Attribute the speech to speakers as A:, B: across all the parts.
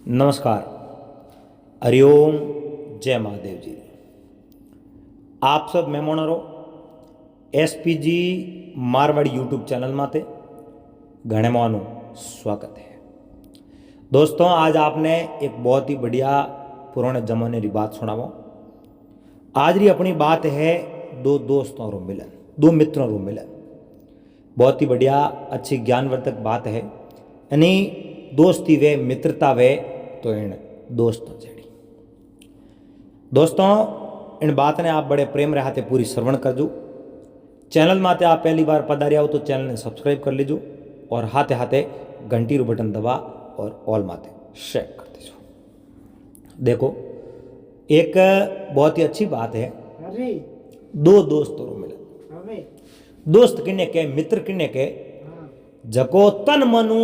A: नमस्कार, हरिओम, जय महादेव जी। आप सब मेहमानों एसपीजी मारवाड़ी यूट्यूब चैनल माते घणे मानु स्वागत है। दोस्तों, आज आपने एक बहुत ही बढ़िया पुराने जमाने की बात सुनावो। आज री अपनी बात है दो दोस्तों रो मिलन, दो मित्रों रो मिलन। बहुत ही बढ़िया अच्छी ज्ञानवर्धक बात है। यानी दोस्ती वे मित्रता वे तो इन दोस्तों जेड़ी। दोस्तों, इन बात ने आप बड़े प्रेम रे हाथे पूरी श्रवण करजो। चैनल माते आप पहली बार पधारिया हो तो चैनल ने सब्सक्राइब कर लीजो और हाथे हाथे घंटी रो बटन दबा और ऑल माते शेयर कर दीजो। देखो, एक बहुत ही अच्छी बात है। दो दोस्तों रो मिलन। दोस्त किने के, मित्र किने के, जको तन मनु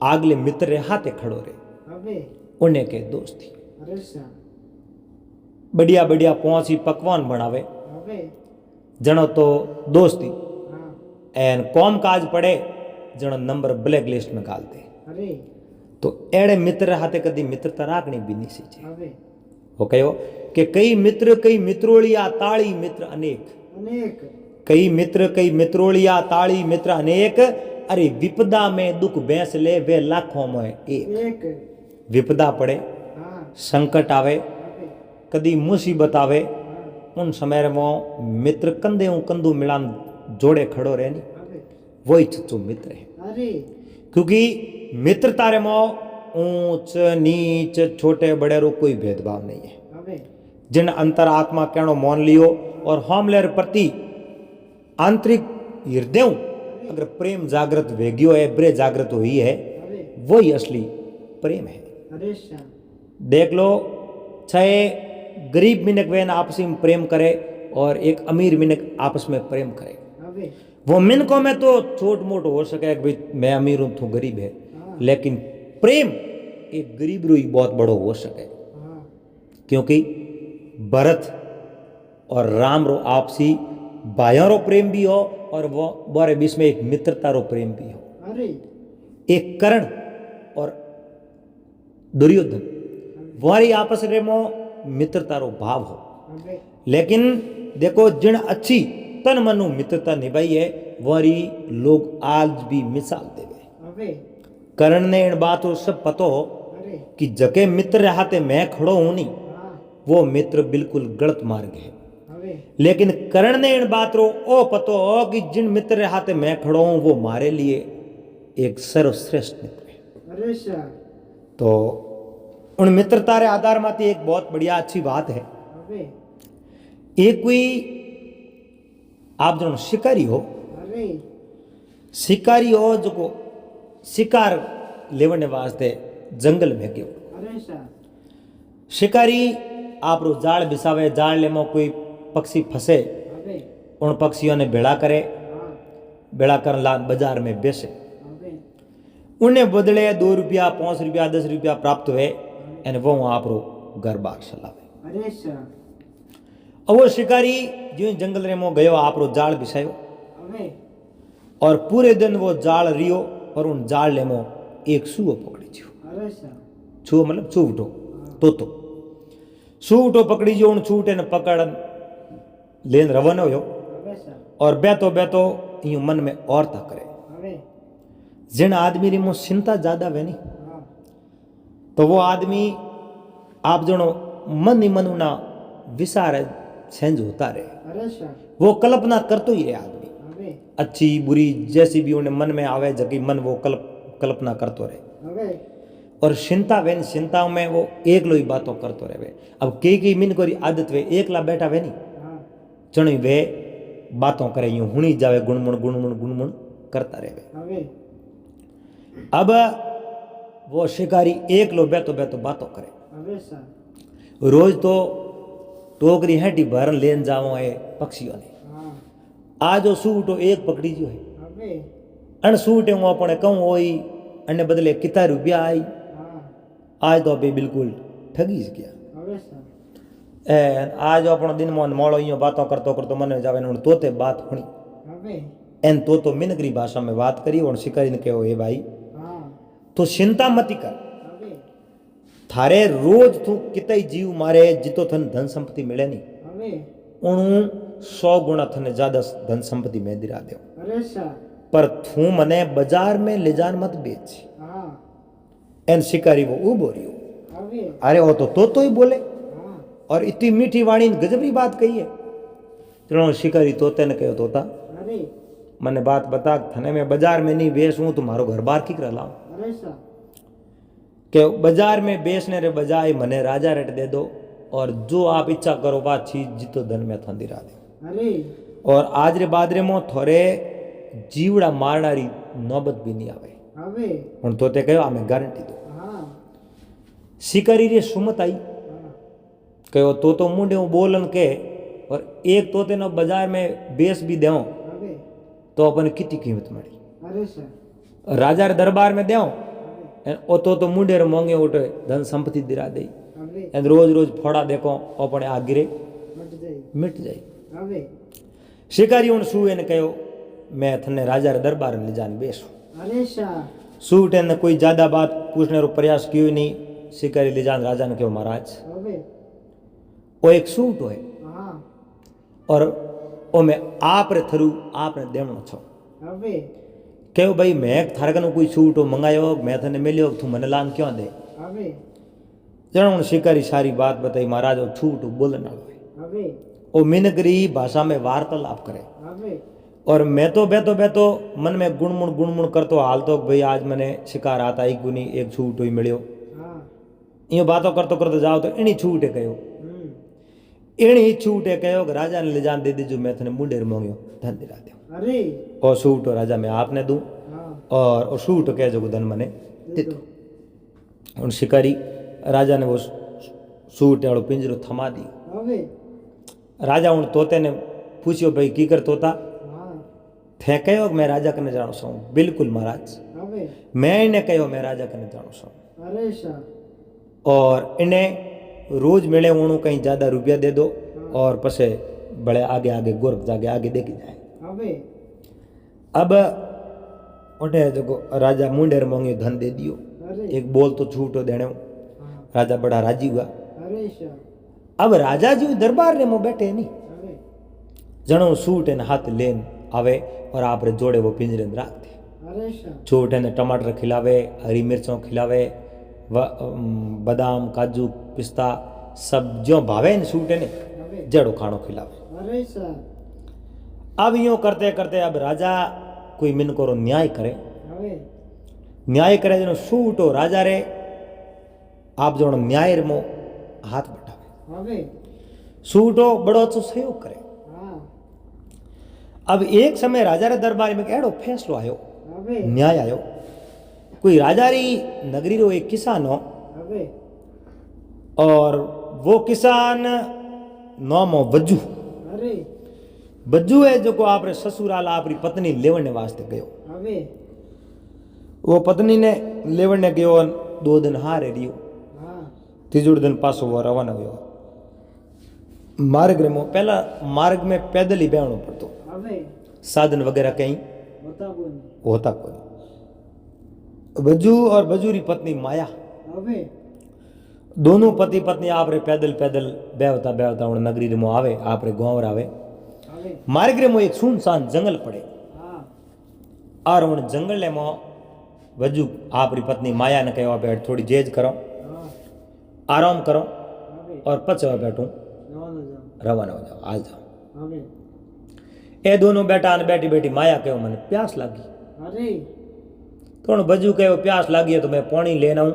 A: आगले मित्र रे हाथे खड़ो रे उन्हें के दोस्ती। बढ़िया बढ़िया पहुंची पकवान बनावे जनो तो दोस्ती एन कॉम काज पड़े जनो नंबर ब्लैक लिस्ट में गालते। तो एड़े मित्र हाथे कदी मित्रता राखनी भी नहीं सीचे। वो कहो कि कई मित्र कई मित्रोलिया ताली मित्र अनेक, कई मित्र कई मित्रोलिया ताली मित्र अनेक। अरे विपदा में दुख बेंस ले वे लाखों में एक। विपदा पड़े, संकट आवे, कदी मुसीबत आवे, उन समय में मित्र कंधे कंधू मिलान जोड़े खड़ो रहे नी, वही सच्चो मित्र है। क्योंकि मित्र तारे में ऊंच नीच छोटे बड़े रो कोई भेदभाव नहीं है। जिन अंतर आत्मा कहनो मान लियो और हमले प्रति आंतरिक हृदय अगर प्रेम जागृत वेगियो है, ब्रे जागृत हुई है, वही असली प्रेम है। देख लो, चाहे गरीब मिनक वेन आपस में प्रेम करे और एक अमीर मिनक आपस में प्रेम करे। वो मिनकों में तो छोट मोट हो सके कि भाई मैं अमीर हूं तू गरीब है, लेकिन प्रेम एक गरीब रू ही बहुत बड़ो हो सके। क्योंकि भरत और राम रो आपसी भाइयों रो प्रेम भी हो और वो बारे बीच में एक मित्रता रो प्रेम भी हो। एक कर्ण और दुर्योधन वारी आपस रे मो मित्रता रो भाव हो। लेकिन देखो, जिन अच्छी तन मनु मित्रता निभाई है वारी लोग आज भी मिसाल देवे। कर्ण ने इन बातों सब पतो हो कि जके मित्र हाथे मैं खड़ो हूं नहीं, वो मित्र बिल्कुल गलत मार्ग है। लेकिन कर्ण ने इन बातों ओ पतो हो कि जिन मित्र हाथे मैं खड़ो हूं वो मारे लिए एक सर्वश्रेष्ठ मित्र है। तो उन मित्रता रे आधार माती एक बहुत बढ़िया अच्छी बात है। एक कोई आप जो शिकारी हो, शिकारी हो जो को शिकार लेवने वास्ते जंगल में गयो। शिकारी आप रो जाल बिसावे, जाल ले मो कोई पक्षी फंसे, उन पक्षियों ने भेड़ा करे, भेड़ा कर ला बाजार में बेचे। उन्हें बदले 2 रुपया 5 रुपया 10 रुपया प्राप्त हुए और वो आप रो घर बार चलावे। और वो शिकारी जो जंगल रे मो गयो, आप रो जाल बिछायो और पूरे दिन वो जाल रियो और उन जाल ले मो एक सूओ पकड़ी जो। छुओ मतलब छूटो तो सूटो पकड़ी जो। उन छूटे ने पकड़ लेन रवन हो और बेतो बेतो यूं मन में औरता करे। जिन आदमी री मो चिंता ज्यादा वे नहीं, तो वो आदमी आप जनो मन ही मन ना विचार चेंज होता रहे। वो कल्पना करतो ही रहे आदमी, अच्छी बुरी जैसी भी उन्हें मन में आवे जगी मन वो कल्पना करतो रहे। और चिंता वे, चिंताओं में वो एक लो ही बातों करतो रहे। अब कई मिन को आदत वे एकला बैठा वे नहीं, चुनी वे बातों करे यूं हुनी जावे, गुणमुण गुणमुण गुणमुण करता रहे। अब वो शिकारी एक लो बैतो बैतो बातों करे। रोज तो टोकरी हैटी भरन लेन जाओ है पक्षियों ने। आज वो सूटो एक पकड़ी जो है, अन सूटे वो अपने कहूं होई अन्य बदले कितना रुपया आई। आज तो अभी बिल्कुल ठगी गया। आज अपना दिन मोन मोड़ो यूं बातों करतो करतो मन जावे न तोते बात हुनी एन तो मिनगरी भाषा में बात करी और शिकारी ने कहो हे भाई तो चिंता मत कर, थारे रोज तू कितई जीव मारे जितो थन धन संपत्ति मिले नहीं उणु 100 गुणा थने ज्यादा धन संपत्ति में दिरा दे पर तू मने बाजार में ले जान मत बेच एन शिकारी वो उबो रियो अरे वो तो ही बोले और इतनी मीठी वाणी गजबरी बात कही है। चलो शिकारी तोते ने कहो तोता मने बात बता थने मैं बाजार में नहीं बेचूं तुम्हारो घर बार की कर लाऊं के बाजार में बेचने रे बजाय मने राजा रेट दे दो और जो आप इच्छा करो बात चीज जितो धन में थन दिरा दे और आज रे बादरे में थोड़े जीवड़ा मारनारी नौबत भी नहीं आवे हुण तोते कहो आमे गारंटी दो शिकारी रे सुमत आई कहो तो मुंडे बोलन के और एक तोते न बाजार में बेच भी देव तो अपन कितनी कीमत मળી राजा रे दरबार में देव ओ तो मुंडे रे मोंगे उठे धन संपत्ति दिरा दे रोज रोज फोड़ा देखो अपने आ गिरे मिट जाए शिकारी उन सू ने कहो मैं थने राजा रे दरबार में ले जान बेसू सूट ने कोई ज्यादा बात पूछने रो प्रयास कियो नहीं शिकारी ले जान राजा ने कहो महाराज वो एक सूट है और ओ मैं आप रे थरू आपने देवनो छो कहो भाई मैं थारे कने कोई सूट हो मंगायो मैं थने मिलियो तू मने लान क्यों दे जणो शिकारी सारी बात बताई महाराज वो छूट बोलने वालो है वो मिनगरी भाषा में वार्तालाप करे और मैं तो बेतो मन में गुणमुण करतो हाल तो भाई आज मैंने शिकार आता एक गुनी एक छूट हुई मिलियो यूं बातों करतो जाओ तो इनी छूटे कहो इनी छूटे कहो कि राजा ने ले जान दे दीजो मैं थने मुंडे मोंगियो धन दिला दे और सूट राजा मैं आपने दूं और सूट कह जो धन मने दे दो उन शिकारी राजा ने वो सूट वालों पिंजरो थमा दी राजा उन तोते ने पूछियो भाई की कर तोता थे कहो मैं राजा कने जानो सौ बिल्कुल महाराज मैं इन्हें कहो मैं राजा कने जानो सौ और इन्हें रोज मिले उणु कहीं ज्यादा रुपया दे दो और पसे बड़े आगे आगे गोरख जाके आगे देखी जाए अब उठे जो राजा मुंडेर मोंगे धन दे दियो एक बोल तो छूटो देने राजा बड़ा राजी हुआ अब राजा जी दरबार ने मुंह बैठे नहीं जनो सूट ने हाथ लेन आवे और आप रे जोड़े वो पिंजरे में रख दे छोटे ने टमाटर खिलावे हरी मिर्चों खिलावे बादाम काजू पिस्ता सब जो भावे ने सूटे ने जड़ो खानो खिलावे अब यूं करते करते अब राजा कोई मिन को न्याय करे जनो सूटो राजा रे आप जो न्याय रे मो हाथ बढ़ावे सूटो बड़ो अच्छो सहयोग करे अब एक समय राजा रे दरबार में एड़ो फैसलो आयो न्याय आयो कोई राजा री नगरी रो एक किसान हो और वो किसान नाम हो बज्जू है जो को आप रे ससुराल आपरी पत्नी लेवने वास्ते गयो वो पत्नी ने लेवने गयो 2 दिन हारे रियो तीजोड़ दिन पासो वो रवाना हुयो मार्ग रे मो पहला मार्ग में पैदल ही बेवणो पड़तो साधन वगैरह कहीं होता कोई बज्जू और बजूरी पत्नी माया दोनों पति पत्नी आप रे पैदल बेवता उन नगरी रे मो आवे आप रे गांव आवे मार्ग रे मो एक सुनसान जंगल पड़े और उन जंगल में बजू आप री पत्नी माया ने कहो बैठ थोड़ी जेज करो आराम करो और पचवा बैठू रवाना हो जाओ आ जाओ ए दोनों बेटा ने बैठी माया कहो मैंने प्यास लगी तो बजू कहो प्यास लगी है तो मैं पानी लेना हूँ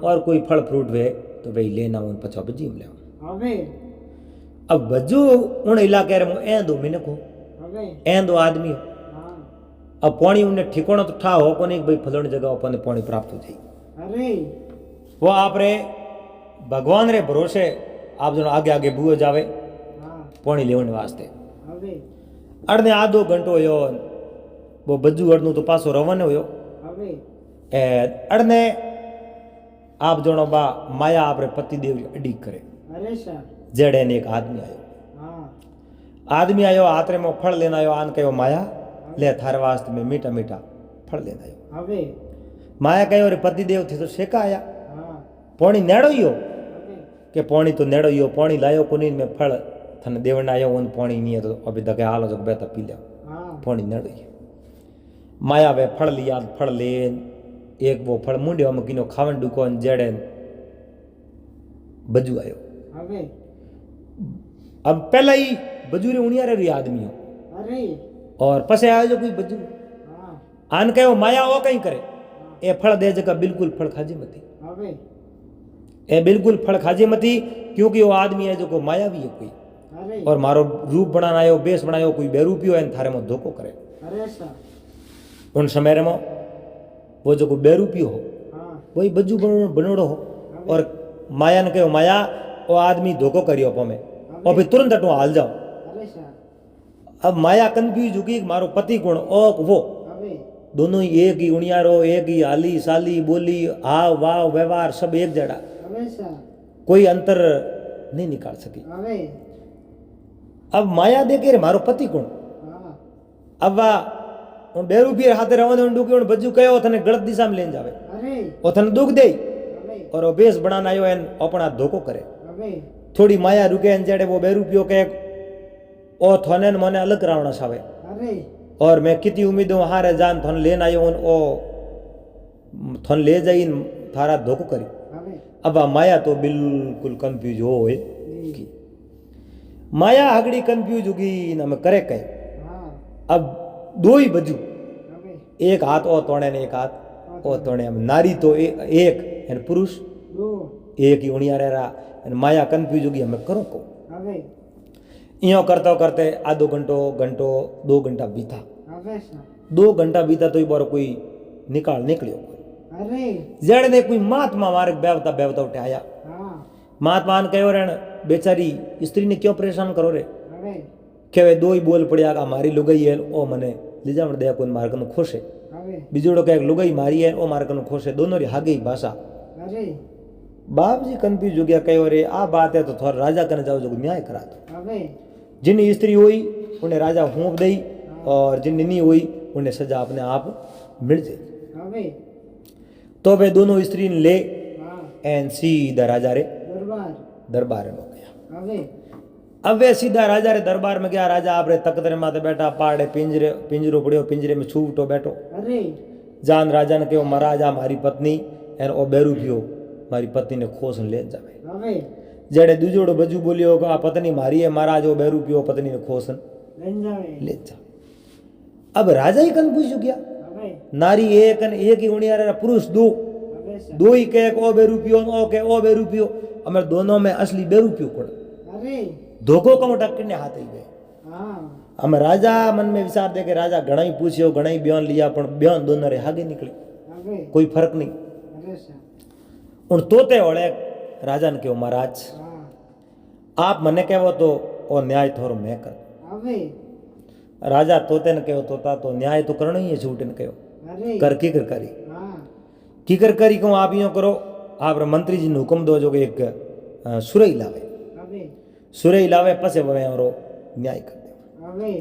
A: और कोई फल फ्रूट वे तो भाई लेना हूँ पचा बजी में ले अब बजू उन इलाके रे ऐंदो मिनको ऐंदो आदमी अब पानी उन्हें ठिकाना तो ठा हो को नहीं भाई फलण जगह अपन पानी प्राप्त हो जाए वो आप रे भगवान रे भरोसे आप जो आगे आगे बुए जावे पानी लेने वास्ते अड़ने आधो घंटो हो वो बज्जू अड़नु तो पासो रवाना हो अड़ने आप जो बा माया आप रे पति देव अड़ी करे जड़े ने एक आदमी आयो हाथ रे में फल लेना आयो आन कहो माया ले थारे वास्ते में मीठा मीठा फल लेना आयो माया कहो रे पति देव थी तो शेका आया પોણી નેડોયો
B: હવે
A: કે પોણી તો નેડોયો પોણી લાયો કોની મેં ફળ થને દેવણ આયો ઓન પોણી નહીં તો અભી તકે હાલો જો બેતા પી લે
B: હા
A: પોણી નેડોયો माया वे फल लिया फल ले एक वो फल मुंडियो में किनो खावन डुको जेड़े बजू आयो
B: હવે
A: अब पहला ही बजू रे उनिया रे आदमी हो
B: અરે
A: और पसे आयो जो कोई बजू
B: હા
A: आन कहो माया वो कहीं करे ए फल दे जगह बिल्कुल फल खाजी मती
B: હવે
A: ए बिल्कुल फल खाजी मती क्योंकि वो आदमी है जो को माया भी है कोई
B: અરે
A: और मारो रूप बनाना आयो बेस बनायो कोई बेरूपियो है थारे में धोखो करे
B: અરે સા
A: उन समय में वो जो को बेरूपियो हो
B: હા
A: वही बज्जू बनोड़ो हो और माया ने कहो माया वो आदमी धोखो करियो पमे और फिर तुरंत अटो हाल जाओ
B: અરે સા
A: अब माया कंफ्यूज होगी मारो पति कौन ओ वो
B: હવે
A: दोनों ही एक ही उनियारो एक ही हाली साली बोली हाव वाव व्यवहार सब एक जड़ा
B: હવે સા
A: कोई अंतर नहीं निकाल सकी
B: હવે
A: अब माया देखे रे मारो पति कौन
B: હા
A: अब वा बेरूपी हाथे रहो डूकी बज्जू कहो थने गलत दिशा में लेन जावे
B: અરે
A: और थने दुख दे
B: હવે
A: और वो बेस बनाना आयो एन अपना धोखो करे
B: હવે
A: थोड़ी माया रुके एन जेड़े वो बेरूपियो के ओ थने न मने अलग करावना सावे
B: અરે
A: और मैं कितनी उम्मीदों हारे जान थन लेन आयो ओ थन ले जाई थारा धोखो करी
B: હવે
A: अब आ माया तो बिल्कुल कंफ्यूज हो की माया आगड़ी कंफ्यूज होगी ना मैं करे कहे
B: હા
A: अब दो ही बजू
B: હવે
A: एक हाथ ओ तोड़े ने एक हाथ ओ तोड़े नारी तो एक एन पुरुष
B: દો
A: एक ही उणिया रहा एन माया कंफ्यूज होगी हमें करो को
B: હવે
A: यो करते करते आधो घंटो घंटो 2 घंटा बीता
B: હવે સા
A: 2 घंटा बीता तो बार कोई निकलियो
B: અરે
A: जड़ ने कोई महात्मा मार्ग बेवता बेवता उठे आया
B: હા
A: महात्मा ने कहो रे बेचारी स्त्री ने क्यों परेशान करो रे
B: હવે
A: के वे दो ही बोल पड़िया का मारी लुगाई है ओ मने लीजा दे कोई मार्ग नु खुश है
B: હવે
A: बीजोड़ो कहे लुगाई मारी है ओ मार्ग नु खुश है दोनों री हागी भाषा
B: અરે
A: बाप जी कंफ्यूज हो गया कहो रे आ बात है तो थोड़ा राजा कने जाओ जो न्याय करा दो
B: હવે
A: जिन स्त्री हुई उन्हें राजा होंप दई और जिन नहीं हुई उन्हें सजा अपने आप मिल जाए
B: હવે
A: तो वे दोनों स्त्री ने ले
B: હા
A: एन सीधा राजा रे
B: દરબાર
A: दरबार में गया
B: હવે
A: अब वे सीधा राजा रे दरबार में गया राजा आप रे तख्त रे माथे बैठा पाड़े पिंजरो पड़ियो पिंजरे में छूटो बैठो
B: અરે
A: जान राजा ने कहो महाराजा मारी पत्नी एन ओ बेरू पियो मारी पत्नी ने खोस ले जावे
B: હવે
A: जेड़े दूजोड़ो बजू बोलियो कि आ पत्नी मारी है महाराज ओ बेरू पियो पत्नी ने खोसन
B: લઈને જાવે
A: ले जा अब राजा ही कंफ्यूज हो गया
B: હવે
A: नारी एक न एक ही उणिया रे पुरुष दो
B: હવે સા
A: दो ही के ओ बेरू पियो ओ के ओ बेरू पियो हमें दोनों में असली बेरू पियो कोण
B: અરે
A: धोखो कम टक्करने हाथ ही गए
B: હા
A: हम राजा मन में विचार दे के राजा घणा ही पूछ्यो घणा ही बयान लिया पण बयान दोनों रे हागे निकली
B: હવે
A: कोई फर्क नहीं
B: અરે સા
A: उन तोते वळे राजा ने कहो महाराज
B: હા
A: आप मने कहो तो ओ न्याय थोरो मैं कर
B: હવે
A: राजा तोते ने कहो तोता तो न्याय तो करना ही है झूठ ने कहो
B: અરે
A: कर की कर करी
B: હા
A: की कर करी कहूँ आप यूँ करो आप मंत्री जी ने हुक्म दो जो कि एक सुरई लावे
B: હવે
A: सुरई लावे पसे वह और न्याय कर दे
B: હવે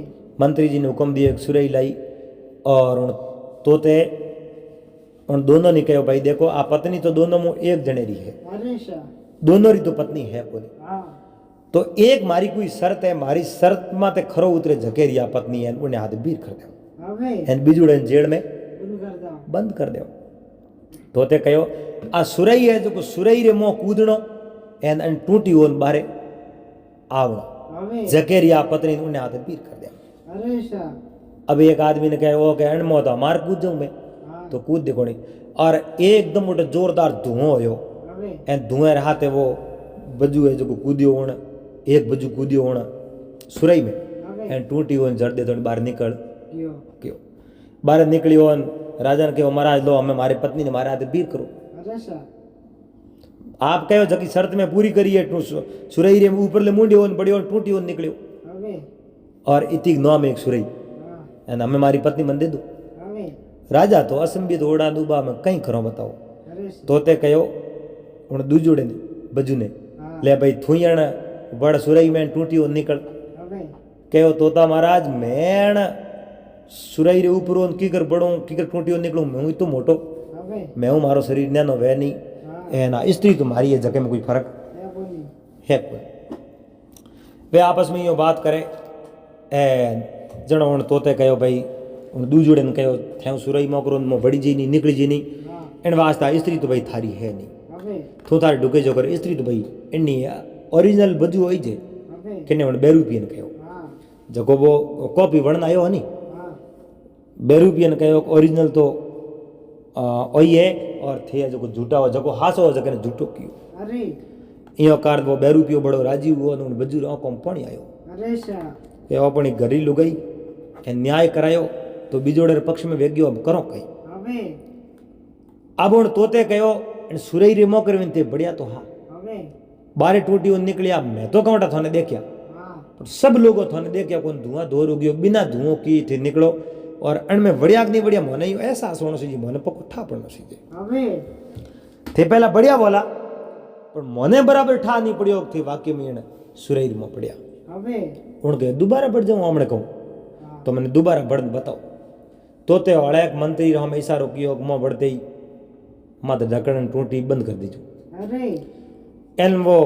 A: मंत्री जी ने हुक्म दिए एक सुरई लाई और उन तोते उन दोनों ने कहो भाई देखो आ पत्नी तो दोनों में एक जनेरी है
B: અરે સા
A: दोनों री तो पत्नी है बोली
B: હા
A: तो एक मारी कोई शर्त है मारी शर्त माते खरो उतरे झकेरी आ पत्नी है उन्हें हाथ बीर कर दो
B: હવે
A: एन बीजुड़े जेल में
B: બંધ કર દો
A: बंद कर दो तोते कहो आ सुरई है जो सुरई रे मोह कूदणो एन एन टूटी ओन बारे आवणो
B: હવે
A: झकेरी आ पत्नी उन्हें हाथ बीर कर दो
B: અરે સા
A: अब एक आदमी ने कहे वो कहे अणमो तो हमार कूद जाऊं मैं
B: હા
A: तो कूद देखो नहीं और एकदम उठे जोरदार धुआं होयो
B: હવે
A: एन धुएं हाथे वो बजू है जो कूदियो होना एक बजू कूदियो होना सुरई में
B: હવે
A: एन टूटी होन जड़ दे तो बाहर निकल
B: ગયો
A: क्यों बाहर निकली होन राजा ने कहो महाराज लो हमें मारी पत्नी ने मारे हाथे बीर करो
B: અરે સા
A: आप कहो जकी शर्त में पूरी करी है सुरई रे ऊपर ले मुंडी होन बड़ी होन टूटी होन निकलियो
B: હવે
A: और इति नाम एक सुरई
B: હા
A: एन हमें मारी पत्नी मन दे दो
B: હવે
A: राजा तो असंबित ओड़ा दूबा में कहीं करो बताओ
B: અરે સા
A: तोते कहो उन दूजोड़े ने बजू ने
B: હા
A: ले भाई थुयण बड़ सुरई में टूटी हो निकल
B: હવે
A: कहो तोता महाराज मैं सुरई रे ऊपर कीकर बड़ो कीकर टूटी हो निकलूं मैं हूं तो मोटो
B: હવે
A: मैं हूं मारो शरीर न्यानो वह नहीं
B: હા
A: एना स्त्री तो मारी है जगह में कोई फर्क
B: है बोली
A: है कोई वे आपस में यो बात करे ए जणो उन तोते कहो भाई उन दूजोड़े ने कहो थे सुरई मोकरो मो बड़ी जी नहीं निकली जी नहीं
B: हाँ
A: इन वास्ता स्त्री तो भाई थारी है नहीं
B: अबे
A: तू थारे डुके जो करे स्त्री तो भाई इन्नी ओरिजिनल बजू होई जे
B: अबे
A: किने उन बेरूपियन कहो
B: हाँ
A: जको वो कॉपी वर्ण आयो हनी
B: हाँ
A: बेरूपियन कहो ओरिजिनल तो ओई है और थे जो झूठा हो जको हासो हो जके झूठो कियो
B: अरे
A: इयो कार वो बेरूपियो बड़ो राजी हुओ ने बजू आंखों में पानी आयो
B: अरे सा
A: એ આપણી ઘરી લુગાઈ એ ન્યાય કરાયો તો બીજોડે પક્ષ में વેગ્યો अब करो कई
B: अबे
A: अब उन तोते कहो सुरई रे मोकर विनते बढ़िया तो हाँ
B: अबे
A: बारे टूटी निकलिया मैं तो कौटा थाने देखिया
B: हाँ
A: पर सब लोगों थाने देखिया कौन धुआं धोर हो गयो बिना धुओं की थे निकलो और अणमें बढ़िया नहीं बढ़िया मोने ऐसा सोनो सी जी मोने पको ठा पड़नो सी जे
B: अबे
A: थे पहला बढ़िया बोला पर मोने बराबर ठा नहीं पड़ियो थे वाक्य में इने सुरई रे मो पड़िया
B: अबे
A: उनके दोबारा बढ़ जाऊँ हमने कहूँ
B: हाँ
A: तो मैंने दोबारा बढ़ बताओ तोते वाले एक मंत्री हम इशारो कियो मुँह बढ़ते ही मात्र ढक्कन टूटी बंद कर दीजो
B: अरे
A: एन वो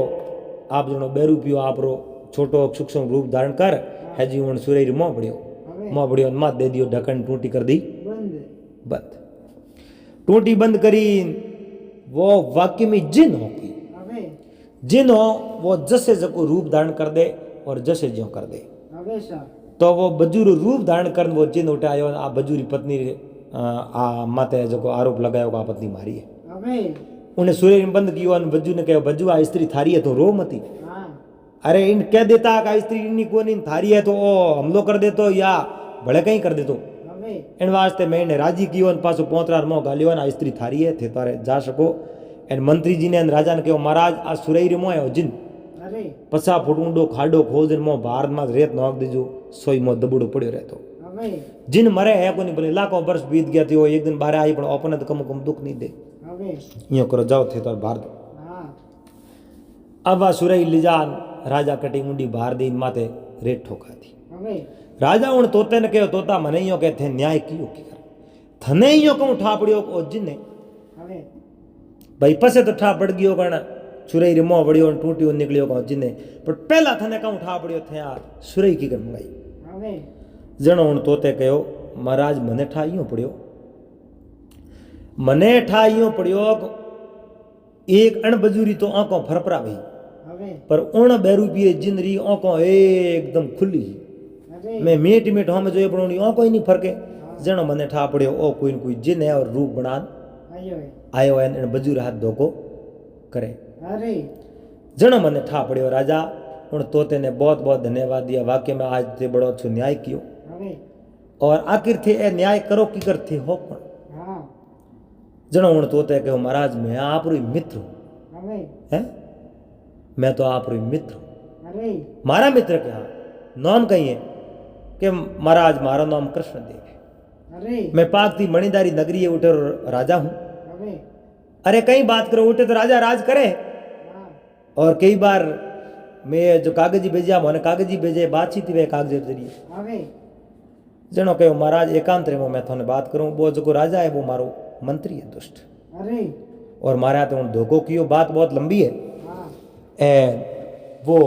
A: आप जो बेरू पियो आप रो छोटो सूक्ष्म रूप धारण कर है जी उन सुरई मुँह बढ़ियो
B: अबे
A: मुँह बढ़ियो मात दे दियो ढक्कन टूटी कर दी
B: बंद
A: बंद टूटी बंद करी वो वाक्य में जिन हो की
B: अबे
A: जिन हो वो जैसे जको रूप धारण कर दे और जैसे ज्यो कर दे
B: अबे सा
A: तो वो बजूर रूप धारण कर वो जिन उठायो आ बजूरी पत्नी आ माते जो आरोप लगायो आ पत्नी मारी है
B: अबे
A: उन्हें सूर्य ने बंद कियो और बज्जू ने कहो बज्जू आ स्त्री थारी है तो रो मती
B: हाँ
A: अरे इन कह देता का स्त्री इन्नी को नहीं थारी है तो ओ हमलो कर दे तो या भले कहीं कर दे तो
B: अबे
A: इन वास्ते मैं इन्हें राजी कियो और पासो पोतरार मोह गालियो ना स्त्री थारी है थे तारे जा सको एन मंत्री जी ने राजा ने कहो महाराज आ सुरई रे मोह जिन
B: अरे
A: 50 फूट ऊंडो खाडो खोल दिन मोह भारत में रेत नोक दीजो सोई मोह दबुड़ो पड़ो रहतो
B: अबे
A: जिन मरे है को नहीं बोले लाखों वर्ष बीत गया थी वो एक दिन बाहर आई पर अपने तो कम कम दुख नहीं दे
B: अबे
A: यो करो जाओ थे तो बाहर दो
B: हाँ
A: अब वह सुरई लिजान राजा कटी मुंडी बाहर दी माते रेत ठोका थी
B: अबे
A: राजा उन तोते ने कहो तोता मने यो कहते न्याय कियो की कर थने यो कहूं ठापड़ियो ओ जिने
B: अबे
A: भाई पसे तो ठा पड़ गयो कण सुरई रे मोह बड़ियो टूटियो निकलियो कहूं जिने पर पहला थने कहूं ठापड़ियो थे यार सुरई की कर मंगाई
B: अबे
A: जणो उन तोते कहो महाराज मने ठाइयो पड़ियो मने ठाइयो पड़ियो एक अणबजूरी तो आंखों फरफरा भई
B: अबे
A: पर उन बेरूपिए जिंदरी आंखों एकदम खुली
B: अरे
A: मैं मीट मीट हम जो पड़ोनी आंखों ही नहीं फरके जणो मने ठा पड़ियो ओ कोई न कोई जिन है और रूप बनान
B: आयो है
A: आयो है इन बजूर हाथ धोको करे
B: अरे
A: जणो मने ठा पड़ियो राजा उन तोते ने बहुत बहुत धन्यवाद दिया वाक्य में आज थे बड़ो अच्छो न्याय कियो
B: अबे
A: और आखिर थे ए न्याय करो की कर थे हो पण
B: हाँ
A: जणो उन तोते कहो महाराज मैं आप रो मित्र हूं
B: अबे
A: हैं मैं तो आप रो मित्र हूं
B: अरे
A: मारा मित्र क्या नाम कही है कि महाराज मारा नाम कृष्णदेव है
B: अरे
A: मैं पाकती मणिदारी नगरी उठे राजा हूं
B: अबे
A: अरे कई बात करो उठे तो राजा राज करे
B: हाँ
A: और कई बार मैं जो कागजी भेजा मैंने कागजी भेजे बातचीत हुए कागज के जरिए
B: अबे
A: जनो कहो महाराज एकांत रे मैं थाने बात करूं वो जो राजा है वो मारो मंत्री है दुष्ट
B: अरे
A: और मारा तो धोखो कियो बात बहुत लंबी है
B: हाँ
A: ए वो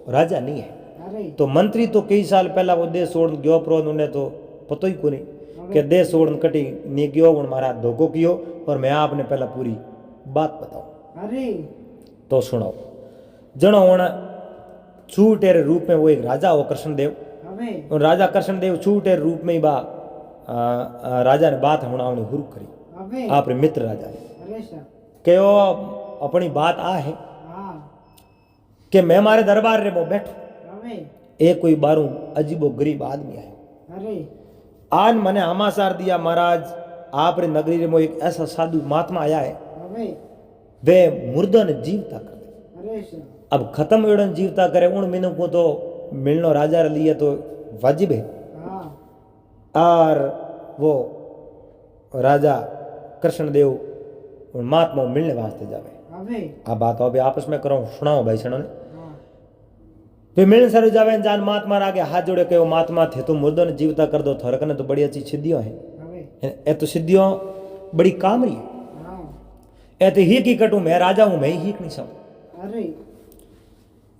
A: राजा नहीं है
B: अरे
A: तो मंत्री तो कई साल पहला वो देश छोड़ गयो प्रो उन्हें तो पतो ही को नहीं कि देश छोड़ कटी नहीं गयो उन मारा धोखो कियो और मैं आपने पहला पूरी बात बताऊं
B: अरे
A: तो सुनो जनो उन छूटेरे रूप में वो एक राजा हो कृष्णदेव
B: अबे
A: और राजा कृष्णदेव छूटेरे रूप में ही बा राजा ने बात हुणावनी हुरु करी
B: अबे
A: आप रे मित्र राजा ने
B: अरे सा
A: कहो अपनी बात आ है
B: हाँ
A: कि मैं मारे दरबार रे वो बैठो
B: अबे
A: एक कोई बारू अजीबो गरीब आदमी आयो
B: अरे
A: आज मैंने हमासार दिया महाराज आप रे नगरी रे मो एक ऐसा साधु महात्मा आया है
B: अबे
A: वे मुर्दा ने जीवता कर दे
B: अरे सा
A: अब खत्म एड़न जीवता करे उन मीनों को तो मिलनो राजा रे लिए तो वाजिब है
B: हाँ
A: और वो राजा कृष्णदेव उन महात्मा मिलने वास्ते जावे
B: अबे
A: अब बात अभी आपस में करो सुनाओ भाई सणो ने
B: हाँ
A: वे मिलने सर जावे जान महात्मा आगे हाथ जोड़े के वो महात्मा थे तो मुर्दों ने जीवता कर दो थोड़ा कने तो बड़ी अच्छी सिद्धियों है
B: अबे
A: ए तो सिद्धियों बड़ी काम रही है
B: हाँ
A: ऐते हीक ही कटू मैं राजा हूं मैं ही हीक नहीं सब
B: अरे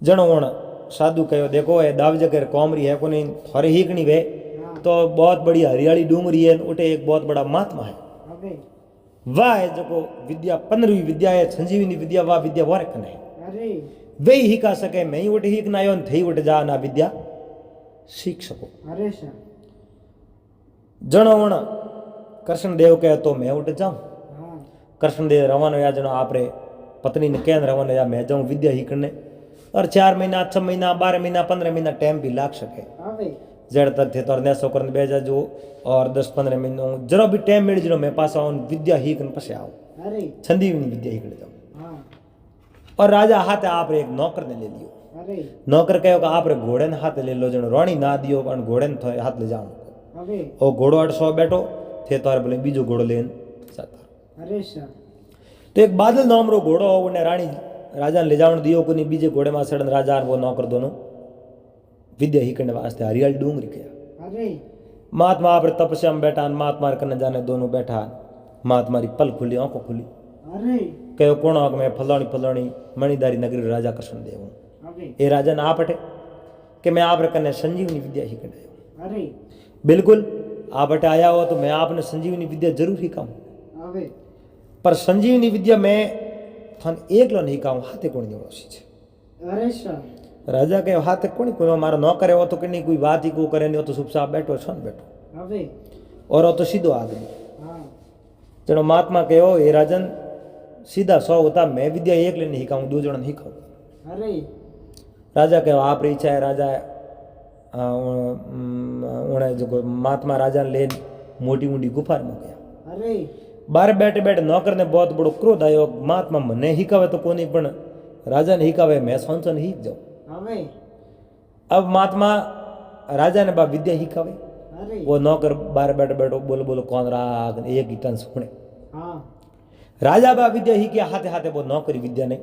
A: जनो वण साधु कहो देखो ये दावज कर कौमरी है को नहीं थोड़े हीक नहीं वे
B: हाँ
A: तो बहुत बड़ी हरियाली डूंगरी है उठे एक बहुत बड़ा महात्मा है
B: अबे
A: वाह है जो विद्या 15वीं विद्या है संजीवनी विद्या वाह विद्या वारे कने है
B: अरे
A: वे ही का सके मैं ही उठ हीक ना आयो थई उठ जा ना विद्या सीख सको
B: अरे सर
A: जनो वण कृष्ण देव कहे तो मैं उठ जाऊं
B: हाँ
A: कृष्ण देव रवानो या जनो आपरे पत्नी ने कहन रवानो या मैं जाऊं विद्या ही करने और 4 महीना 6 महीना 12 महीना 15 महीना टाइम भी लाग सके
B: अबे
A: जड़ तक थे तो नेसो करने बेजा जो और 10-15 महीनों जरो भी टाइम मिल जरो मैं पास आऊं विद्या ही कन पसे आओ
B: अरे
A: संदीवनी विद्या ही कर जाऊं
B: हाँ
A: और राजा हाथ आप एक नौकर ने ले लियो
B: अरे
A: नौकर कहो कि आप घोड़े ने हाथ ले लो जनो रोणी ना दियो और घोड़े ने थोड़े हाथ ले जाओ
B: अबे
A: और घोड़ो 800 बैठो थे तो बोले बीजो घोड़ो लेन जाता
B: अरे सर
A: तो एक बादल नाम रो घोड़ो उन्हें रानी राजा ने ले जावन दियो को नहीं बीजे घोड़े में सड़न राजा और वो नौकर दोनों विद्या ही करने वास्ते हरियाल डूंगरी गया
B: अरे
A: महात्मा आप तपस्या में बैठा महात्मा करने जाने दोनों बैठा महात्मा री पल खुली आंखों खुली
B: अरे
A: कहो कौन आग में फलानी फलानी मणिदारी नगरी राजा कृष्ण देव हूँ
B: अबे
A: ये राजा ने आप हटे कि मैं आप कन्ने संजीवनी विद्या ही करने आयो
B: अरे
A: बिल्कुल आप हटे आया हो तो मैं आपने संजीवनी विद्या जरूर ही कहूँ
B: अबे
A: पर संजीवनी विद्या मैं थान एकलो नहीं कहूँ हाथे कोण देवो सी
B: अरे सर
A: राजा के हाथे कोणी कोई मारो न करे हो तो कि कोई बात ही को करे नहीं हो तो चुपचाप बैठो छन बैठो
B: अबे
A: और हो तो सीधो आदमी
B: हाँ
A: जनो महात्मा कहो हे राजन सीधा 100 होता मैं विद्या एक ले नहीं कहूँ 2 जन नहीं कहूँ
B: अरे
A: राजा कहो आप री इच्छा है राजा उन्हें जो महात्मा राजा ले मोटी मोटी गुफा में गया
B: अरे
A: बाहर बैठे बैठे नौकर ने बहुत बड़ो क्रोध आयो महात्मा मने ही कहे तो कोनी पण राजा ने ही कहे मैं सोचन ही जाऊं
B: अबे
A: अब महात्मा राजा ने बा विद्या ही कहे
B: अरे
A: वो नौकर बाहर बैठे बैठो बोलो बोलो कौन राग एक ही टन सुने
B: हाँ
A: राजा बा विद्या ही किया हाथे हाथे वो नौकरी विद्या ने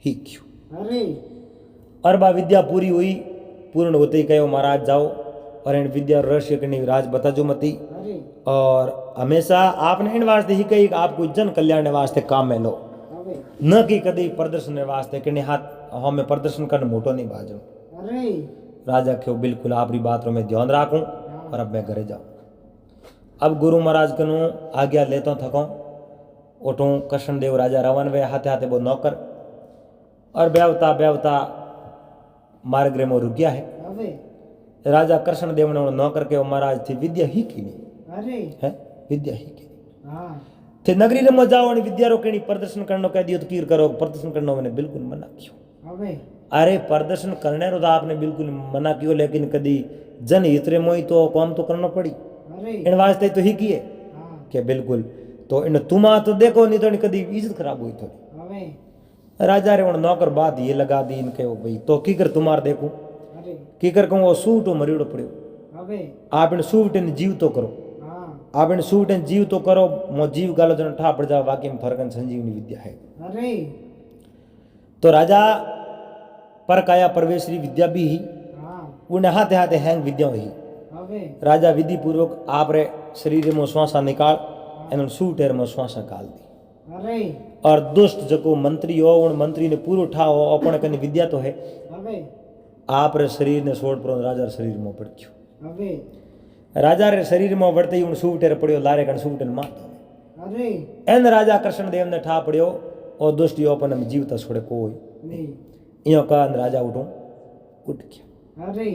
A: ही क्यों
B: अरे
A: और बा विद्या पूरी हुई पूर्ण होते ही कहो महाराज जाओ और इन विद्या रहस्य करनी राज बता जो मती
B: अरे
A: और हमेशा आपने इन वास्ते ही कही कि आपको जन कल्याण वास्ते काम में लो
B: अबे
A: न कि कभी प्रदर्शन वास्ते कि हाथ हमें प्रदर्शन करने मोटो नहीं बाजो
B: अरे
A: राजा क्यों बिल्कुल आपकी बात रो मैं ध्यान राखूं और अब मैं घरे जाऊं अब गुरु महाराज कनु आज्ञा लेता थको उठूं कृष्ण देव राजा रवन वे हाथे हाथे वो नौकर और ब्यावता ब्यावता मार्ग में रुक गया है
B: अबे
A: राजा कृष्ण देव ने नौकर के महाराज थी विद्या ही की नहीं
B: अरे
A: है विद्या ही की नहीं
B: हाँ
A: थे नगरी में जाओ और विद्या रो केनी प्रदर्शन करनो कह दियो तो कीर करो प्रदर्शन करनो मैंने बिल्कुल मना कियो
B: अबे
A: अरे प्रदर्शन करने रो तो आपने बिल्कुल मना कियो लेकिन कदी जन हितरे मोई तो काम तो करना पड़ी
B: अरे
A: इन वास्ते तो ही किए
B: हाँ
A: कि बिल्कुल तो इन तुमा तो देखो नहीं तो कदी इज्जत खराब हुई थोड़ी
B: अबे
A: राजा रे उन नौकर बात ये लगा दी इनके वो भाई तो की कर तुम्हार देखूं
B: अरे
A: की कर कहूं वो सूट मरीड़ो पड़ो
B: अबे
A: आप इन सूट इन जीव तो करो
B: हाँ
A: आप इन सूट इन जीव तो करो मो जीव गालो जन ठा पड़ जाओ बाकी में फर्कन संजीवनी विद्या है
B: अरे
A: तो राजा पर काया प्रवेशरी विद्या भी ही
B: हाँ
A: उन्हें हाथे हाथे हैंग विद्या ही
B: अबे
A: राजा विधि पूर्वक आप रे शरीर में श्वासा निकाल एन सूटेर में श्वासा काल दी
B: अरे
A: और दुष्ट जको मंत्री हो उन मंत्री ने पूरो ठा हो अपने कने विद्या तो है
B: अबे
A: आप रे शरीर ने सोड़ पर राजा रे शरीर में पड़ गयो
B: अबे
A: राजा रे शरीर में बढ़ते ही उन सूटेर पड़ियो लारे कन सूटेन मात
B: अरे
A: एन राजा कृष्ण देव ने ठा पड़ियो और दुष्ट यो अपन में जीवता छोड़े कोई
B: नहीं
A: इयो कान राजा उठो उठ गया
B: अरे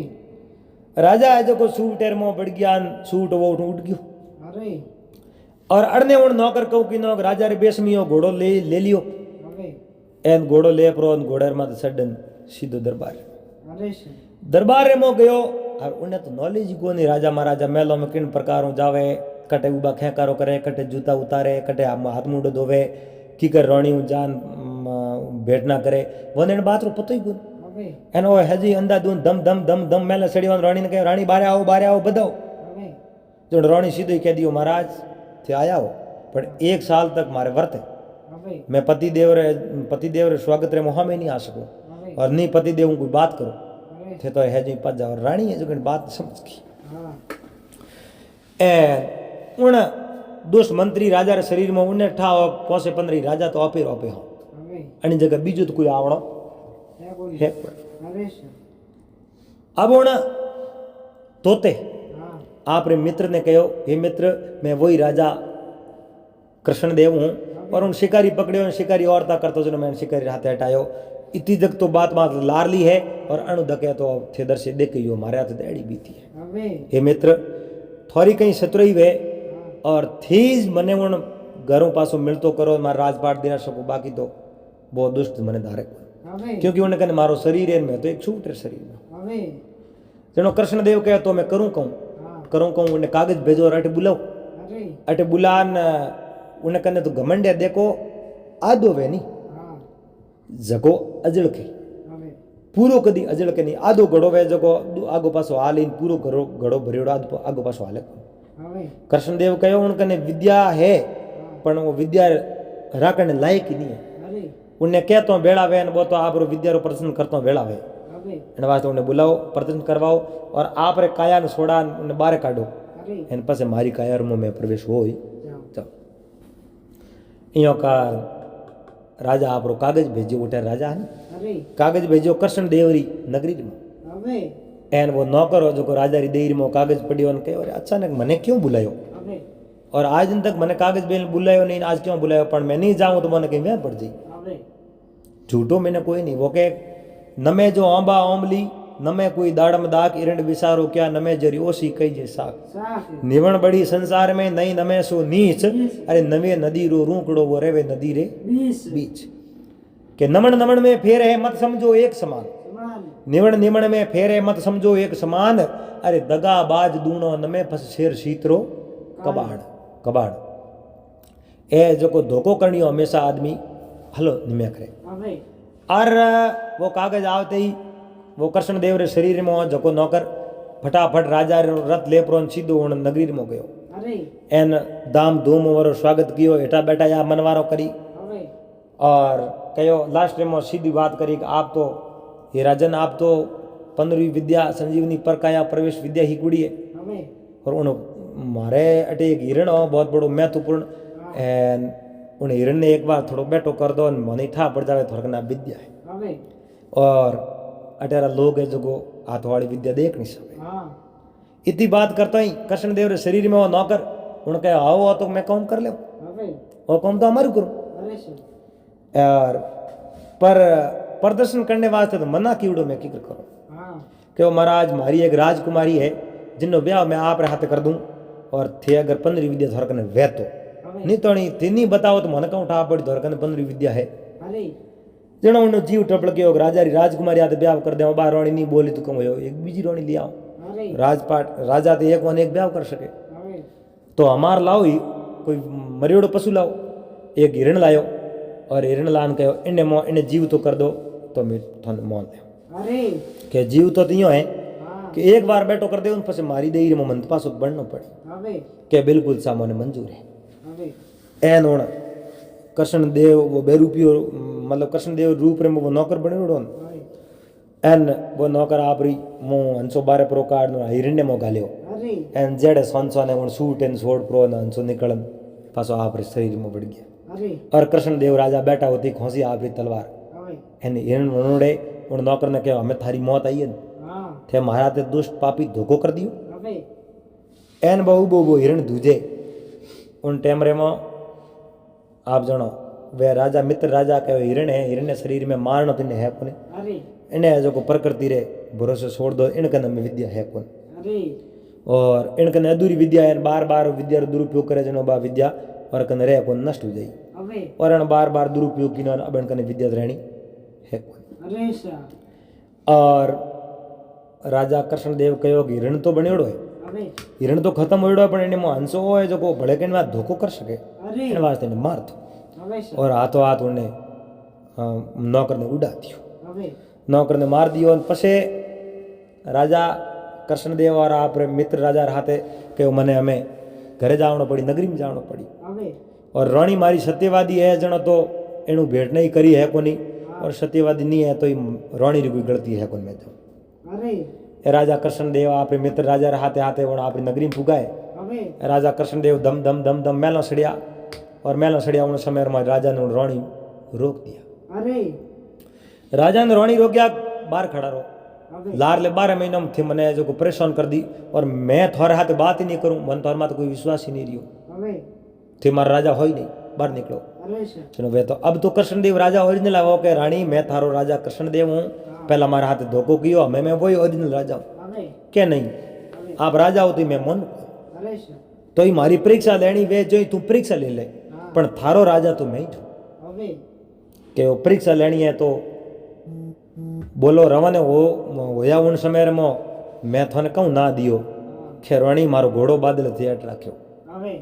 A: राजा है जो सूटेर में बढ़ गया सूट वो उठ गयो
B: अरे
A: और अड़ने उन नौकर कहू कि नौकर राजा रे बेस में घोड़ो ले लियो
B: अबे
A: एन घोड़ो ले प्रो घोड़े माथे सडन सीधो दरबार
B: अरे सर
A: दरबार रे मो गयो और उन्हें तो नॉलेज ही कोनी राजा महाराजा मेलो में किन प्रकारों जावे कटे उबा खेकारो करे कटे जूता उतारे कटे हाथ मुंडो धोवे की कर रोणी जान भेट ना करे वने बात रो पतो ही कोनी
B: अबे
A: एनो हजी अंदा दून दम दम दम दम मेले सड़ी रानी ने कहे रानी बारे आओ बधाओ
B: अबे
A: जो रानी सीधो ही कह दियो महाराज थे आया हो पर 1 साल तक मारे वर्त है
B: अबे
A: मैं पतिदेव रे स्वागत रे मुहा में नहीं आ सकूं
B: अबे
A: और नहीं पतिदेव कोई बात करो
B: अरे
A: थे तो है जी पज जाओ रानी है जो कि बात समझ गई
B: हाँ
A: ए उन दुष्ट मंत्री राजा रे शरीर में उन्हें ठा पहुंचे 15 राजा तो आपे हो
B: હવે
A: अनी जगह बीजू तो कोई आवड़ो
B: હે કોઈ
A: है
B: હવે સર
A: अब उन तोते
B: હા
A: आपरे मित्र ने कहो हे मित्र मैं वही राजा कृष्णदेव हूँ और उन शिकारी पकड़े उन शिकारी औरता करता जो मैंने शिकारी हाथे हटायो इतनी तक तो बात लार ली है और अणु धके तो थेदर से देख यो मारे हाथ एड़ी बीती है
B: હવે
A: हे मित्र थोड़ी कहीं शत्रुई वे और थीज मने उन घरों पासों मिलतो करो मार राजपाट देना सकूं बाकी तो बहुत दुष्ट मने धारे
B: હવે
A: क्योंकि उन्हें कहने मारो शरीर है में तो एक छूट है शरीर में
B: હવે
A: जनो कृष्णदेव कहे तो मैं करूँ कहूँ
B: હા
A: करूँ कहूँ उन्हें कागज भेजो और अटे बुलाओ
B: અરે
A: अटे बुलान उन्हें कहने तो घमंडिया देखो आदो वे नहीं
B: હા
A: जगो अजड़ के
B: હવે
A: पूरो कदी अजड़ के नहीं आधो घड़ो वे जगो आगो पासो हाल इन पूरो घड़ो घड़ो भरियोड़ो आगो पासो हाले
B: હવે
A: कृष्णदेव कहो उनकने विद्या है पण वो विद्या राखने लायक ही नहीं है
B: અરે
A: उन्हें कहतो बेड़ा वे वो तो आप विद्या रो प्रदर्शन करतो बेड़ा वे
B: હવે
A: एने वास्ते उन्हें बुलाओ प्रदर्शन करवाओ और आप रे काया ने सोड़ा उन्हें बाहर काढो
B: અરે
A: एन पासे मारी काया रूम में प्रवेश हो
B: જાઓ
A: जाओ इयो का राजा आप रो कागज भेजो उठे राजा है
B: અરે
A: कागज भेजो कृष्ण देवरी नगरी में
B: હવે
A: एन वो नौकर हो जो को राजा री देरी में कागज पढ़ियो ने कहो अरे अचानक मने क्यों बुलायो
B: હવે
A: और आज दिन तक मैंने कागज बेल बुलायो नहीं आज क्यों बुलायो पर मैं नहीं जाऊं तो मैंने कहीं वह पड़ जाई
B: હવે
A: झूठो मैंने कोई नहीं वो के नमे जो आंबा ओमली नमे कोई दाड़म दाग इरंड विसारो क्या नमे जरी ओसी कई जे साग
B: સાક
A: निवण बड़ी संसार में नहीं नमे सो नीच अरे नवे नदी रो रूकड़ो वो रेवे नदी रे
B: 20
A: बीच के नमन नमन में फेर है मत समझो एक समान
B: સમાન
A: निवण निमण में फेर है मत समझो एक समान अरे दगा बाज दूनो नमे फस शेर शीतरो कबाड़ कबाड़ ए जो को धोखो करणियो हमेशा आदमी हलो निम्या करे
B: હવે
A: और वो कागज आवते ही वो कृष्णदेव रे शरीर में जको नौकर फटाफट राजा रो रथ ले प्रोन सीधो उन नगरी में गयो
B: અરે
A: एन दाम धूम वारो स्वागत कियो हेठा बैठा या मनवारो करी
B: હવે
A: और कहो लास्ट में सीधी बात करी कि आप तो ये राजन आप तो 15वीं विद्या संजीवनी परकाया प्रवेश विद्या ही कुड़ी है
B: હવે
A: और उन मारे अटे एक हिरण हो बहुत बड़ो महत्वपूर्ण एन उन हिरण ने एक बार थोड़ो बैठो कर दो मन ठा पड़ जावे थोड़ा ना विद्या है
B: હવે
A: और अटेरा लोग है जो हाथ वाली विद्या देख नहीं सके
B: હા
A: इतनी बात करता ही कृष्णदेव रे शरीर में वो नौकर उन्हें कहा आओ तो मैं काम कर ले
B: હવે
A: वो काम तो हमारू करूँ
B: અરે સર
A: और पर प्रदर्शन करने वास्ते तो मना कीड़ो मैं किकर करूँ
B: હા
A: कि वो महाराज मारी एक राजकुमारी है जिन्नो ब्याह मैं आप रे हाथ कर दूँ और थे अगर 15वीं विद्या थोड़ा कने वे तो
B: હવે
A: नहीं तो नहीं थे नहीं बताओ तो मन कहूँ ठा पड़ी थोड़ा कने 15वीं विद्या है
B: અરે
A: जनो उन्हें जीव टपड़ के राजा री राजकुमारी आते ब्याह कर दे बार रानी नहीं बोली तो कम हो एक बीजी रानी ले आओ
B: અરે
A: राजपाट राजा तो एक वन एक ब्याह कर सके
B: હવે
A: तो हमार लाओ ही कोई मरियोड़ो पशु लाओ एक हिरण लायो और हिरण लान कहो इन्हें जीव तो कर दो तो मैं थाने मान ले
B: અરે
A: के जीव तो तियो है
B: હા
A: कि एक बार बैठो कर दे उन पसे मारी दे रे मन पासो बढ़नो पड़े
B: હવે
A: के बिल्कुल सामने मंजूर है
B: હવે
A: एन होना कृष्णदेव वो बेरूपियो मतलब कृष्णदेव रूप रे वो नौकर बने उड़ो
B: હવે
A: एन वो नौकर आप री मो हंसो बारे प्रोकार नो हिरण्य मो गालियो
B: અરે
A: एन जेड़े सोनसो ने उन सूट एन सोड प्रो न हंसो निकलन पासो आप रे शरीर में बढ़ गया
B: અરે
A: और कृष्णदेव राजा बैठा होती खोसी आप री तलवार
B: હવે
A: एन हिरण वनोड़े उन नौकर ने कहा हमें थारी मौत आई है
B: હા
A: थे महाराज ते दुष्ट पापी धोखो कर दियो
B: હવે
A: एन बहु बहु हिरण दूजे उन टेमरे में आप जानो वे राजा मित्र राजा के हिरण है हिरण ने शरीर में मारनो तिने है कोने
B: અરે
A: इन्हें जो को प्रकृति रे भरोसे छोड़ दो इनके नाम में विद्या है कोने
B: અરે
A: और इनके अधूरी विद्या है बार बार विद्या रो दुरुपयोग करे जनो बा विद्या और कन रे को नष्ट हो जाई
B: હવે
A: और इन बार बार दुरुपयोग की अब इनके विद्या रहनी है कोने
B: અરે સર
A: और राजा कृष्णदेव कहो कि हिरण तो बनेड़ो है
B: હવે
A: हिरण तो खत्म होड़ो पर इन्हें हंसो हो जो को भड़े के धोखो कर सके
B: અરે
A: इन वास्ते ने मार दो
B: હવે સર
A: और हाथों हाथ उन्हें नौकर ने उड़ा दियो
B: હવે
A: नौकर ने मार दियो और पछे राजा कृष्णदेव और आप रे मित्र राजा हाथे के मने हमें घरे जावनो पड़ी नगरी में जावनो पड़ी
B: હવે
A: और रानी मारी सत्यवादी है जनो तो एनु भेंट नहीं करी है कोनी और सत्यवादी नहीं है तो रानी री कोई गलती है कोन में तो
B: અરે
A: ए राजा कृष्णदेव आप रे मित्र राजा हाथे हाथे वो आप नगरी में पुगाए
B: હવે
A: राजा कृष्णदेव दम दम दम दम मेलो सड़िया और मेलो सड़िया उन समय में राजा ने रोणी रोक दिया।
B: અરે
A: राजा ने रोणी रोक्या बाहर खड़ा रहो
B: હવે
A: लार ले 12 महीना में थे मने जो को परेशान कर दी और मैं थोड़े हाथ बात ही नहीं करूं मन तोर में तो कोई विश्वास ही नहीं रियो
B: હવે
A: थे मारा राजा हो ही नहीं बाहर निकलो
B: અરે સર
A: चलो वे तो अब तो कृष्णदेव राजा ओरिजिनल है वो के रानी मैं थारो राजा कृष्णदेव हूँ पहला मारा हाथ धोखो कियो मैं वही ओरिजिनल राजा हूँ
B: હવે
A: क्या नहीं आप राजा हो तो मैं मन
B: અરે સર
A: तो ही मारी परीक्षा लेनी वे जो तू परीक्षा ले ले
B: हाँ
A: पण थारो राजा तो मैं ही छू
B: હવે
A: કે वो परीक्षा लेनी है तो बोलो रवाने वो होया उन समय में मैं थाने कहूँ ना दियो खेरवाणी मारो घोड़ो बादल थिएट राख्यो
B: હવે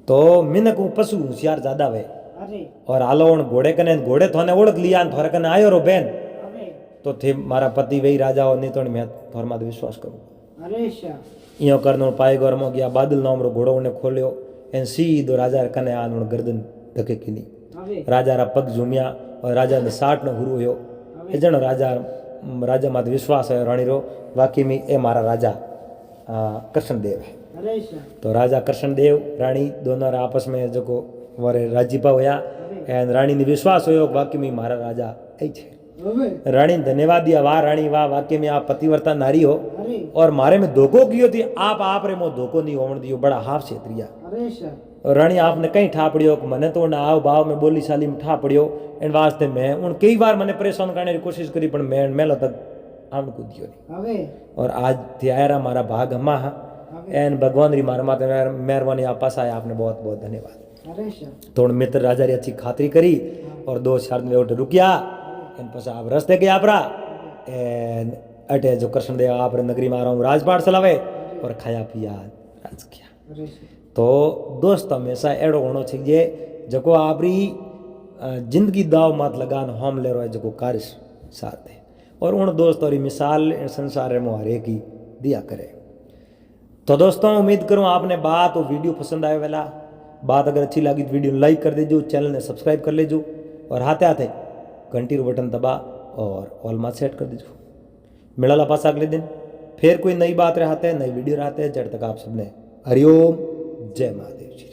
A: तो मिनक हूँ पशु होशियार ज्यादा वे
B: અરે
A: और आलो उन घोड़े कने घोड़े थाने ओळख लिया ने थोड़े कने आयो रो बेन
B: હવે
A: तो थे मारा पति वही राजा हो नहीं तो मैं थोर मात विश्वास करूँ
B: અરે સર
A: इं करनो पाए घर में गया बादल नाम रो घोड़ो उन्हें खोलियो एन सीधो राजा कने आन गर्दन धके किनी
B: હવે
A: राजा रा पग झूमिया और राजा ने 60 नो हुरो हुयो ए जण राजा मात विश्वास है रानी रो वाकई में ए मारा राजा कृष्णदेव है।
B: અરે સર
A: तो राजा कृष्णदेव रानी दोनों रा आपस में जो को वारे राजीपा होया एन रानी ने विश्वास होयो वाकई में मारा राजा ए छे।
B: હવે
A: रानी ने धन्यवाद दिया वाह रानी वाह वाकई में आप पतिव्रता नारी हो
B: અરે
A: और मारे में धोखो कियो थी आप रे मो धोखो नहीं होवन दियो बड़ा हाफ छेत्रिया
B: અરે सर
A: और रानी आपने कहीं ठा पड़ियो कि मने तो ना आव भाव में बोली शाली में ठा पड़ियो इन वास्ते मैं उन कई बार मैंने परेशान करने की कोशिश करी पर मैं मेलो तक आम कूदियो नहीं
B: હવે
A: और आज त्यारा मारा भाग हमा एन भगवान री मारा माते मेहरबानी आप पास आया आपने बहुत बहुत धन्यवाद।
B: અરે સર
A: तो मित्र राजा री अच्छी खातरी करी और 2-4 दिन उठ रुकिया एन पास आप रस्ते गया आपरा एन अटे जो कृष्णदेव आप रे नगरी में आ रहा हूँ राजपाट चलावे और खाया पिया राज किया।
B: અરે સર
A: तो दोस्त हमेशा एड़ो होना चाहिए जको आपरी जिंदगी दाव मात लगान हम ले रहा है जको कार्य साथ है और उन दोस्तों की मिसाल संसार में हर एक ही दिया करे। तो दोस्तों उम्मीद करूँ आपने बात और वीडियो पसंद आए वाला बात अगर अच्छी लगी तो वीडियो लाइक कर दीजिए चैनल ने सब्सक्राइब कर लीजिए और हाथे हाथे घंटी रो बटन दबा और ऑल मात सेट कर दीजिए। मिला पास अगले दिन फिर कोई नई बात रहते नई वीडियो रहते जब तक आप सबने हरिओम जय महादेव जी।